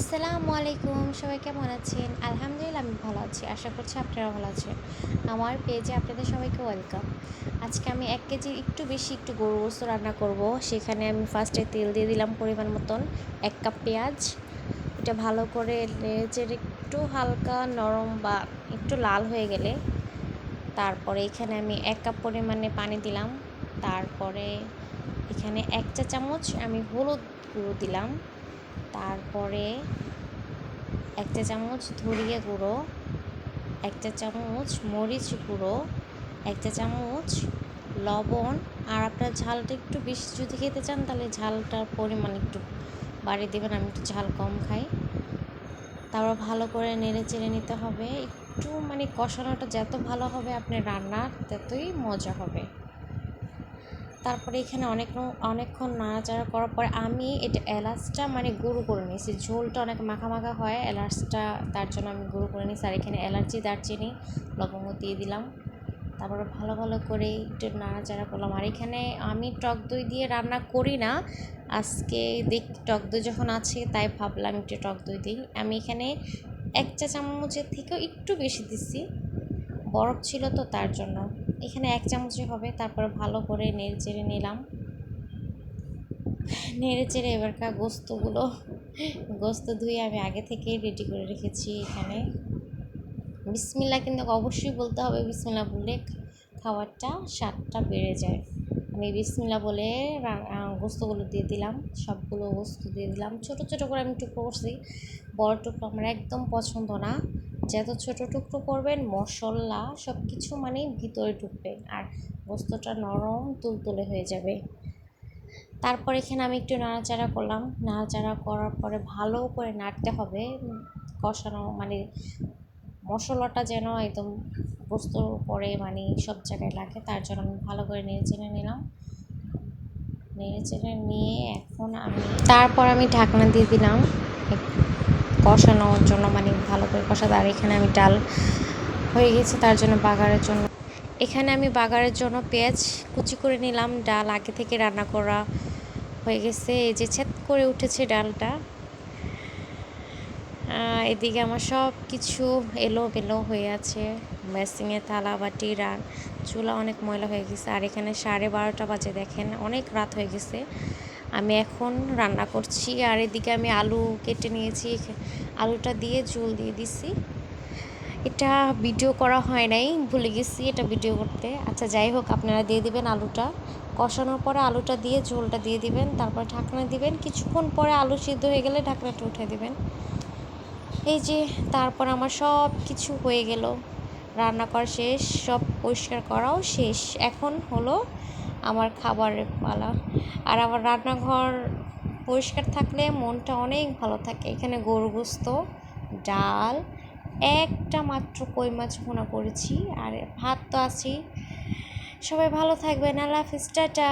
আসসালামু আলাইকুম, সবাই কেমন আছেন? আলহামদুলিল্লাহ আমি ভালো আছি। আশা করছি আপনারা ভালো আছেন। আমার পেজে আপনাদের সবাইকে ওয়েলকাম। আজকে আমি ১ কেজির একটু বেশি একটু গরুর গোশত রান্না করব। সেখানে আমি ফার্স্টে তেল দিয়ে দিলাম পরিমাণ মতন, ১ কাপ পেঁয়াজ। এটা ভালো করে নেড়েচেড়ে একটু হালকা নরম বা একটু লাল হয়ে গেলে তারপরে এখানে আমি ১ কাপ পরিমাণে পানি দিলাম। তারপরে এখানে ১ চা চামচ আমি হলুদ গুঁড়ো দিলাম। তারপরে ১ চা চামচ ধনিয়া গুঁড়ো, ১ চা চামচ মরিচ গুঁড়ো, ১ চা চামচ লবণ। আর আপনার ঝালটা একটু বেশি যদি খেতে চান তাহলে ঝালটার পরিমাণ একটু বাড়িয়ে দেবেন। আমি একটু ঝাল কম খাই। তারপর ভালো করে নেড়ে চেড়ে নিতে হবে। একটু কষানোটা যত ভালো হবে আপনার রান্নার ততই মজা হবে। তারপরে এখানে অনেকক্ষণ নাড়াচাড়া করার পরে আমি এটা এলাচটা গুঁড়ো করে নিয়েছি। ঝোলটা অনেক মাখা মাখা হয়, এলাচটা তার জন্য আমি গুঁড়ো করে নিয়েছি। আর এখানে এলাচি, দারচিনি, লবঙ্গ দিয়ে দিলাম। তারপরে ভালো ভালো করে একটু নাড়াচাড়া করলাম। আর এখানে আমি টক দই দিয়ে রান্না করি না। আজকে টক দই যখন আছে তাই ভাবলাম একটু টক দই দিই। আমি এখানে ১ চা চামচের থেকেও একটু বেশি দিচ্ছি, বরফ ছিল তো তার জন্য। এখানে ১ চামচই হবে। তারপরে ভালো করে নেড়ে চেড়ে নিলাম। নেড়ে চেড়ে এবারকার গোস্ত ধুয়ে আমি আগে থেকেই রেডি করে রেখেছি। এখানে বিসমিল্লাহ কিন্তু অবশ্যই বলতে হবে। বিসমিল্লাহ বললে খাবারটা স্বাদটা বেড়ে যায়। আমি বিসমিল্লাহ বলে গোস্তগুলো দিয়ে দিলাম। সবগুলো গোস্ত দিয়ে দিলাম। ছোটো ছোটো করে আমি টুকরো করছি, বড় টুকরো আমার একদম পছন্দ না। যত ছোটো টুকরো করবেন মশলা সব কিছু ভিতরে ঢুকবে আর গোস্তটা নরম তুলতুলে হয়ে যাবে। তারপর এখানে আমি একটু নাড়াচাড়া করলাম। নাড়াচাড়া করার পরে ভালো করে নাড়তে হবে। কষানো মশলাটা যেন একদম গোস্তর উপরে সব জায়গায় লাগে, তার জন্য আমি ভালো করে নেড়ে চেড়ে নিলাম। নেড়ে চেড়ে নিয়ে এখন তারপর আমি ঢাকনা দিয়ে দিলাম কষানোর জন্য, ভালো করে কষাতে। আর এখানে আমি ডাল হয়ে গেছে, তার জন্য বাগারের জন্য পেঁয়াজ কুচি করে নিলাম। ডাল আগে থেকে রান্না করা হয়ে গেছে। এই যে ছেদ করে উঠেছে ডালটা। এদিকে আমার সব কিছু এলোমেলো হয়ে আছে। মেসিংয়ে থালা বাটি চুলা অনেক ময়লা হয়ে গেছে। আর এখানে 12:30 বাজে, দেখেন অনেক রাত হয়ে গেছে। আমি এখন রান্না করছি। আর এদিকে আমি আলু কেটে নিয়েছি, আলুটা দিয়ে ঝোল দিয়ে দিছি। এটা ভিডিও করা হয় নাই, ভুলে গেছি এটা ভিডিও করতে। আচ্ছা যাই হোক, আপনারা দিয়ে দিবেন আলুটা। কষানোর পরে আলুটা দিয়ে ঝোলটা দিয়ে দিবেন। তারপর ঢাকনা দিবেন। কিছুক্ষণ পরে আলু সিদ্ধ হয়ে গেলে ঢাকনাটা উঠে দিবেন। এই যে তারপর আমার সব কিছু হয়ে গেল, রান্না করা শেষ, সব পরিষ্কার করাও শেষ। এখন হলো আমার খাবারের পালা। আর আমার রান্নাঘর পরিষ্কার থাকলে মনটা অনেক ভালো থাকে। এখানে গরু গোস্ত, ডাল, একটা মাত্র কই মাছ ভুনা করেছি, আর ভাত তো আছেই। সবাই ভালো থাকবেন। আল্লাহ হাফিজ, টাটা।